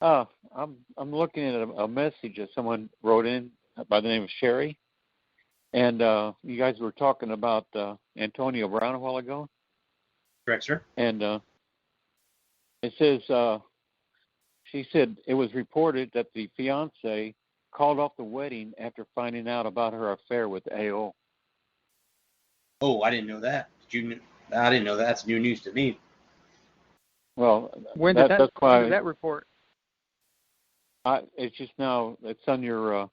I'm looking at a message that someone wrote in by the name of Sherry, and you guys were talking about Antonio Brown a while ago. Correct, sir. And it says she said it was reported that the fiance called off the wedding after finding out about her affair with AO. Oh, I didn't know that. I didn't know that. That's new news to me. Well, when did that report? It's just now. It's on your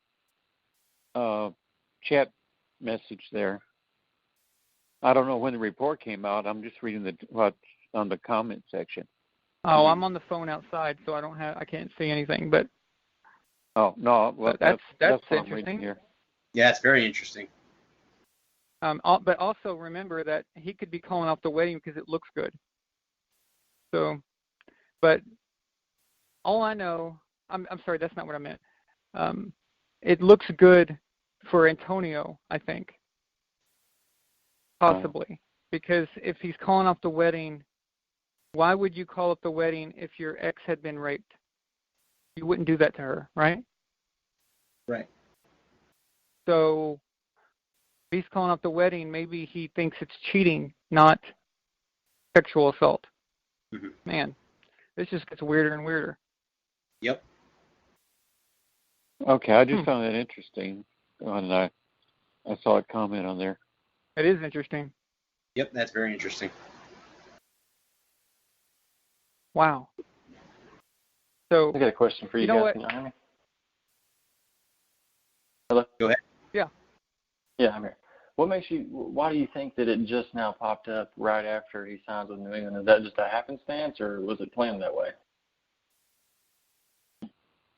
chat message there. I don't know when the report came out. I'm just reading what's on the comment section. Oh, I'm on the phone outside, so I can't see anything. But oh no, well, that's interesting. Here. Yeah, it's very interesting. But also remember that he could be calling off the wedding because it looks good. So, but all I know, I'm sorry, that's not what I meant. It looks good for Antonio, I think, possibly, because if he's calling off the wedding, why would you call up the wedding if your ex had been raped? You wouldn't do that to her, right? Right. So if he's calling off the wedding, maybe he thinks it's cheating, not sexual assault. Mm-hmm. Man, this just gets weirder and weirder. Yep. Okay, I just found that interesting when I saw a comment on there. It is interesting. Yep, that's very interesting. Wow. So I got a question for you guys. What? Can you hear me? Hello? Go ahead. Yeah. Yeah, I'm here. Why do you think that it just now popped up right after he signs with New England? Is that just a happenstance, or was it planned that way?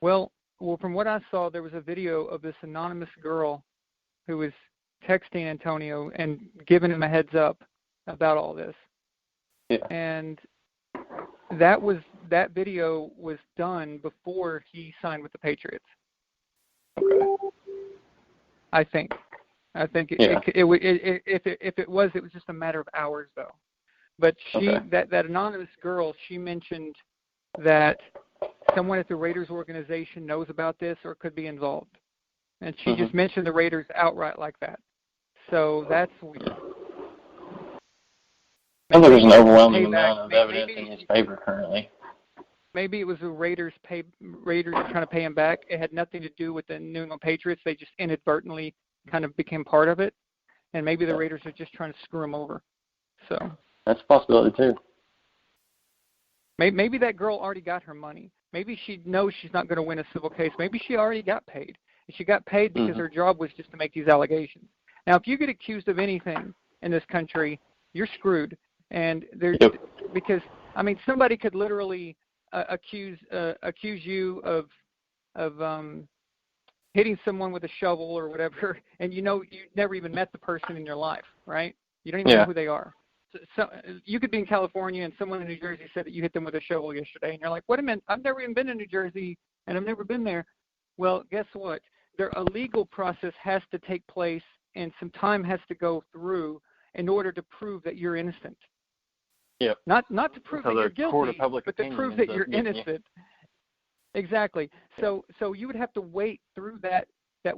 Well, from what I saw, there was a video of this anonymous girl who was texting Antonio and giving him a heads up about all this. Yeah. And that video was done before he signed with the Patriots. Okay. I think if it was just a matter of hours though. But that anonymous girl, she mentioned that someone at the Raiders organization knows about this or could be involved. And she just mentioned the Raiders outright like that. So that's weird. I think there's an overwhelming amount of evidence in his favor currently. Maybe it was the Raiders trying to pay him back. It had nothing to do with the New England Patriots. They just inadvertently kind of became part of it. And maybe the Raiders are just trying to screw him over. So that's a possibility too. Maybe that girl already got her money. Maybe she knows she's not going to win a civil case. Maybe she already got paid. And she got paid because her job was just to make these allegations. Now, if you get accused of anything in this country, you're screwed. And because somebody could literally accuse you of hitting someone with a shovel or whatever, and you never even met the person in your life, right? You don't even know who they are. So you could be in California and someone in New Jersey said that you hit them with a shovel yesterday, and you're like, wait a minute, I've never even been to New Jersey, and I've never been there. Well, guess what? A legal process has to take place, and some time has to go through in order to prove that you're innocent. Yep. Not to prove that you're guilty, but to prove that you're innocent. Exactly. So you would have to wait through that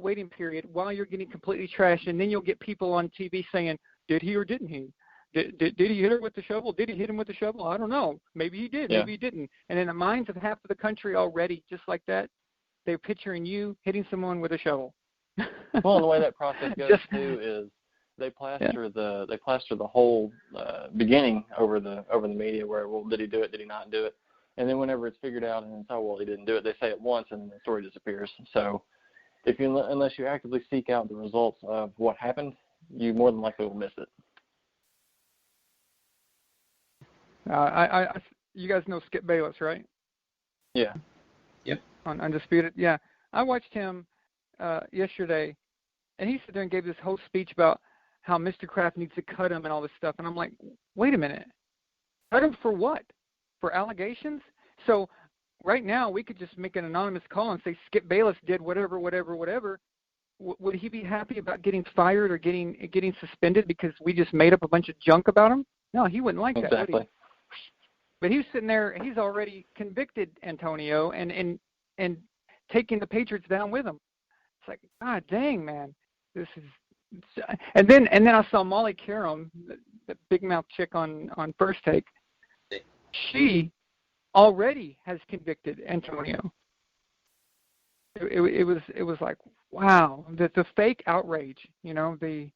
waiting period while you're getting completely trashed, and then you'll get people on TV saying, did he or didn't he? Did he hit her with the shovel? Did he hit him with the shovel? I don't know. Maybe he did. Maybe he didn't. And in the minds of half of the country already, just like that, they're picturing you hitting someone with a shovel. Well, and the way that process goes too is they plaster the whole beginning over the media where, well, did he do it? Did he not do it? And then whenever it's figured out and it's, oh, well, he didn't do it, they say it once and the story disappears. So unless you actively seek out the results of what happened, you more than likely will miss it. You guys know Skip Bayless, right? Yeah. Yep. On Undisputed. Yeah. I watched him yesterday, and he sat there and gave this whole speech about how Mr. Kraft needs to cut him and all this stuff. And I'm like, wait a minute. Cut him for what? For allegations? So right now we could just make an anonymous call and say Skip Bayless did whatever. Would he be happy about getting fired or getting suspended because we just made up a bunch of junk about him? No, he wouldn't like that, would he? But he was sitting there. He's already convicted Antonio and taking the Patriots down with him. It's like, God dang, man, this is. And then I saw Molly Karam, the big mouth chick on First Take. She already has convicted Antonio. It was like, wow, the fake outrage, the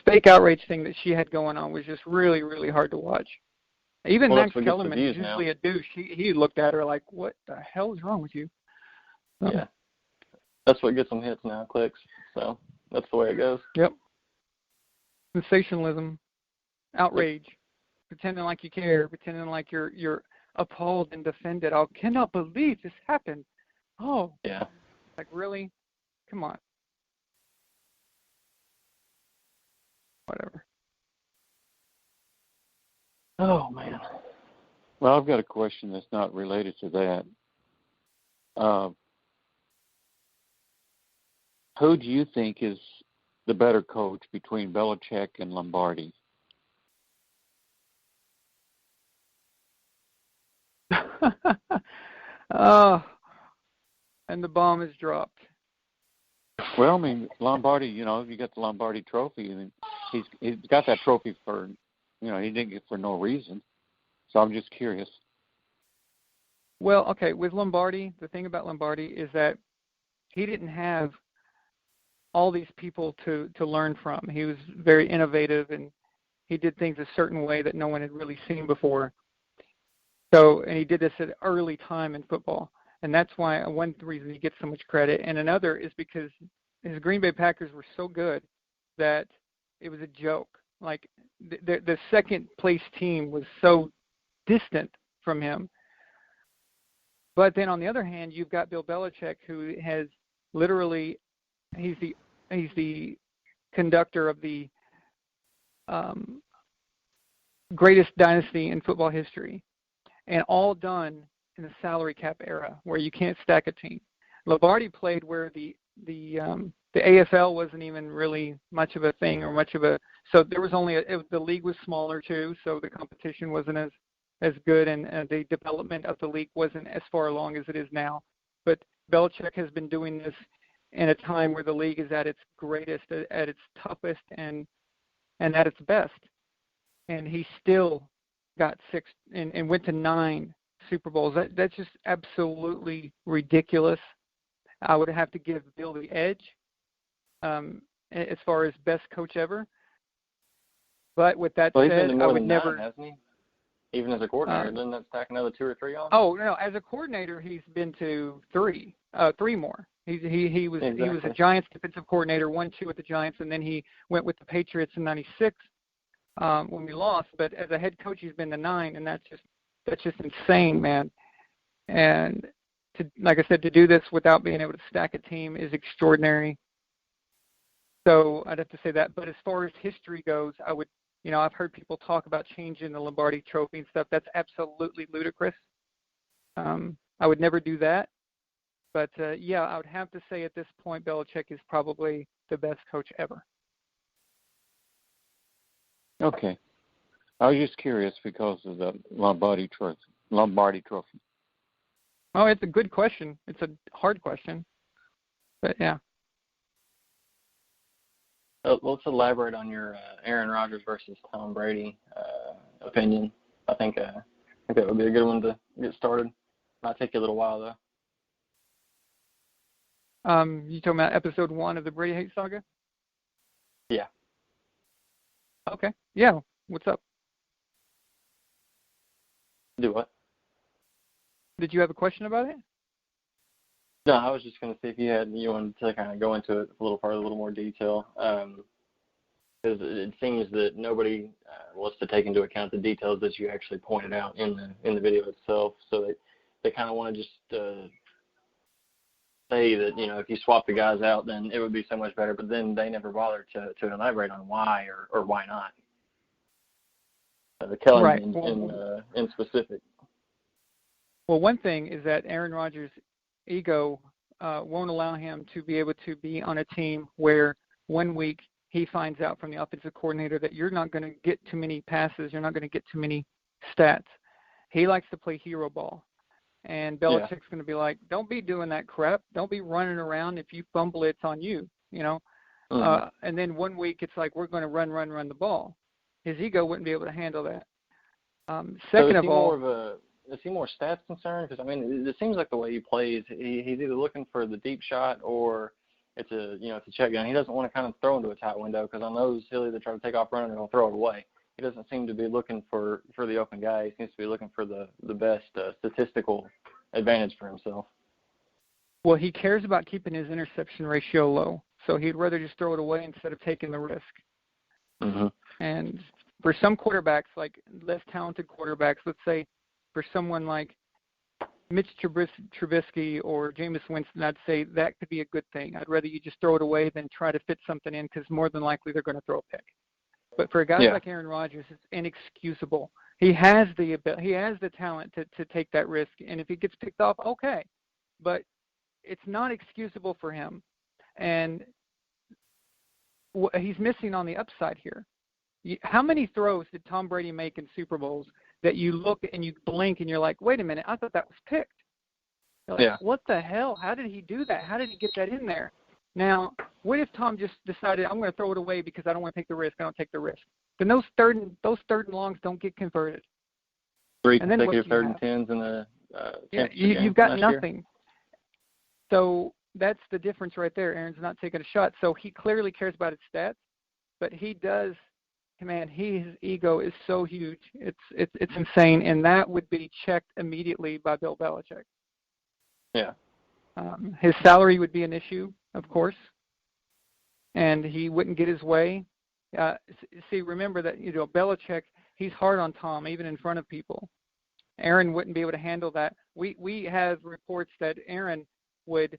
fake outrage thing that she had going on was just really, really hard to watch. Even Max Kellerman, who's usually a douche, he looked at her like, what the hell is wrong with you? Yeah. That's what gets them hits now, clicks. So that's the way it goes. Yep. Sensationalism, outrage, pretending like you care, pretending like you're appalled and defended. I cannot believe this happened. Oh. Yeah. Like, really? Come on. Whatever. Oh, man. Well, I've got a question that's not related to that. Who do you think is the better coach between Belichick and Lombardi? Oh, and the bomb is dropped. Well, I mean, Lombardi, you got the Lombardi trophy, and he's got that trophy for, he didn't get it for no reason. So I'm just curious. Well, okay, with Lombardi, the thing about Lombardi is that he didn't have all these people to learn from. He was very innovative, and he did things a certain way that no one had really seen before. So, and he did this at an early time in football. And that's why one reason he gets so much credit. And another is because his Green Bay Packers were so good that it was a joke. Like, the second place team was so distant from him. But then on the other hand, you've got Bill Belichick, who has literally, he's the conductor of the greatest dynasty in football history, and all done in the salary cap era where you can't stack a team. Lombardi played where the AFL wasn't even really much of a thing or much of a, so there was only the league was smaller too, so the competition wasn't as good, and the development of the league wasn't as far along as it is now. But Belichick has been doing this in a time where the league is at its greatest, at its toughest, and at its best. And he still got 6 and went to 9 Super Bowls. That's just absolutely ridiculous. I would have to give Bill the edge as far as best coach ever. But with that said, I would never. 9, hasn't he? Even as a coordinator, doesn't that stack another 2 or 3 on? Oh no! As a coordinator, he's been to 3 more. He was a Giants defensive coordinator, 1-2 with the Giants, and then he went with the Patriots in '96 when we lost. But as a head coach, he's been to 9, and that's just insane, man. And like I said, to do this without being able to stack a team is extraordinary. So I'd have to say that. But as far as history goes, I would, I've heard people talk about changing the Lombardi Trophy and stuff. That's absolutely ludicrous. I would never do that. But, yeah, I would have to say at this point Belichick is probably the best coach ever. Okay. I was just curious because of the Lombardi Trophy. Oh, it's a good question. It's a hard question. But, yeah. Let's elaborate on your Aaron Rodgers versus Tom Brady opinion. I think that would be a good one to get started. Might take you a little while, though. You talking about episode 1 of the Brady Hate Saga? Yeah. Okay. Yeah. What's up? Do what? Did you have a question about it? No, I was just going to see if you wanted to kind of go into it a little further, a little more detail. Because it seems that nobody wants to take into account the details that you actually pointed out in the video itself. So they kind of want to just say that, if you swap the guys out, then it would be so much better. But then they never bother to elaborate on why or why not. Kellen right. in specific. Well, one thing is that Aaron Rodgers' ego won't allow him to be able to be on a team where 1 week he finds out from the offensive coordinator that you're not going to get too many passes, you're not going to get too many stats. He likes to play hero ball. And Belichick's going to be like, don't be doing that crap. Don't be running around. If you fumble, it's on you, you know. And then one week it's like, we're going to run the ball. His ego wouldn't be able to handle that. Second of all, is he more stats concerned? Because I mean, it seems like the way he plays, he's either looking for the deep shot or it's a check down. He doesn't want to kind of throw into a tight window because on those he'll either try to take off running or he'll throw it away. He doesn't seem to be looking for the open guy. He seems to be looking for the best statistical advantage for himself. Well, he cares about keeping his interception ratio low, so he'd rather just throw it away instead of taking the risk. Mm-hmm. And for some quarterbacks, like less talented quarterbacks, let's say for someone like Mitch Trubisky or Jameis Winston, I'd say that could be a good thing. I'd rather you just throw it away than try to fit something in because more than likely they're going to throw a pick. But for a guy like Aaron Rodgers, it's inexcusable. He has the ability, he has the talent to take that risk, and if he gets picked off, okay. But it's not excusable for him. And he's missing on the upside here. How many throws did Tom Brady make in Super Bowls that you look and you blink and you're like, wait a minute, I thought that was picked. Like, what the hell? How did he do that? How did he get that in there? Now, what if Tom just decided, I'm going to throw it away because I don't want to take the risk. I don't take the risk. Then those third and longs don't get converted. 3 consecutive third and 10s in the you've got nothing. So that's the difference right there. Aaron's not taking a shot. So he clearly cares about his stats, but he does. Man, his ego is so huge. It's insane, and that would be checked immediately by Bill Belichick. Yeah. His salary would be an issue, of course, and he wouldn't get his way. See, remember that Belichick, he's hard on Tom, even in front of people. Aaron wouldn't be able to handle that. We have reports that Aaron would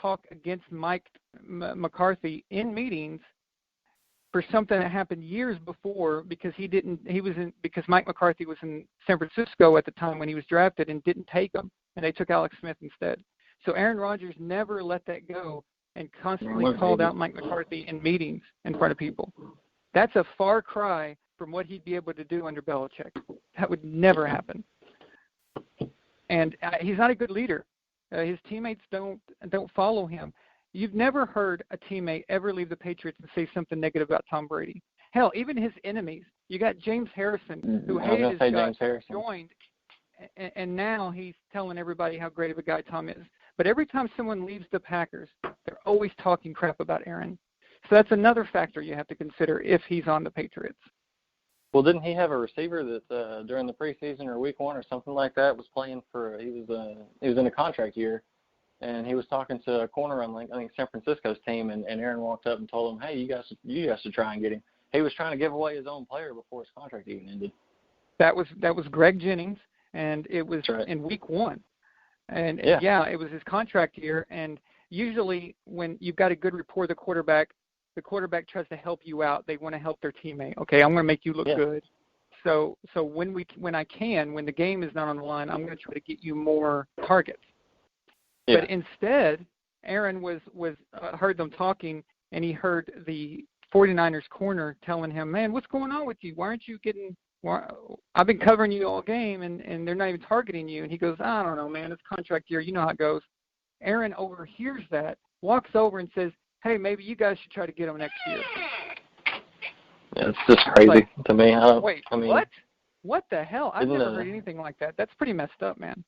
talk against Mike McCarthy in meetings for something that happened years before because because Mike McCarthy was in San Francisco at the time when he was drafted and didn't take him, and they took Alex Smith instead. So Aaron Rodgers never let that go and constantly called out Mike McCarthy in meetings in front of people. That's a far cry from what he'd be able to do under Belichick. That would never happen. And he's not a good leader. His teammates don't follow him. You've never heard a teammate ever leave the Patriots and say something negative about Tom Brady. Hell, even his enemies. You got James Harrison, who hated his guts, joined, and now he's telling everybody how great of a guy Tom is. But every time someone leaves the Packers, they're always talking crap about Aaron. So that's another factor you have to consider if he's on the Patriots. Well, didn't he have a receiver that during the preseason or week 1 or something like that was playing for? He was in a contract year, and he was talking to a corner on I think San Francisco's team, and Aaron walked up and told him, "Hey, you guys should try and get him." He was trying to give away his own player before his contract even ended. That was Greg Jennings, and it was in week 1. And it was his contract year. And usually when you've got a good rapport, the quarterback tries to help you out. They want to help their teammate. Okay, I'm going to make you look good. So when the game is not on the line, I'm going to try to get you more targets. Yeah. But instead, Aaron heard them talking, and he heard the 49ers corner telling him, "Man, what's going on with you? Why aren't you getting? I've been covering you all game, and they're not even targeting you." And he goes, "I don't know, man. It's contract year. You know how it goes." Aaron overhears that, walks over and says, "Hey, maybe you guys should try to get him next year." Yeah, it's just crazy to me. What? What the hell? I've never heard anything like that. That's pretty messed up, man.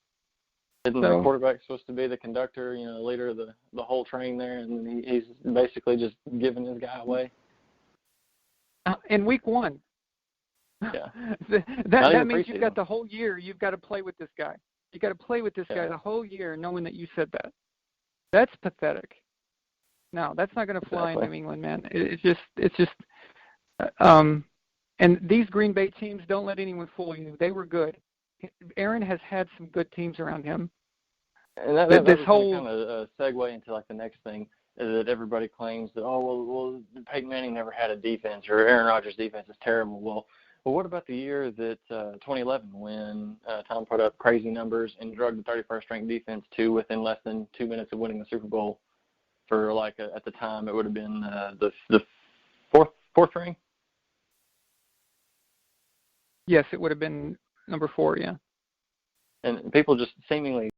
Isn't the quarterback supposed to be the conductor, leader of the whole train there, and he's basically just giving his guy away? In week 1. Yeah. that means you've got the whole year. You've got to play with this guy. You got to play with this guy the whole year, knowing that you said that. That's pathetic. No, that's not going to fly in New England, man. It's just. And these Green Bay teams, don't let anyone fool you. They were good. Aaron has had some good teams around him. And this whole kind of segue into the next thing is that everybody claims that well Peyton Manning never had a defense or Aaron Rodgers' defense is terrible. Well, what about the year that 2011 when Tom put up crazy numbers and drug the 31st ranked defense to within less than 2 minutes of winning the Super Bowl for at the time it would have been the fourth ring. Yes, it would have been Number 4, yeah. And people just seemingly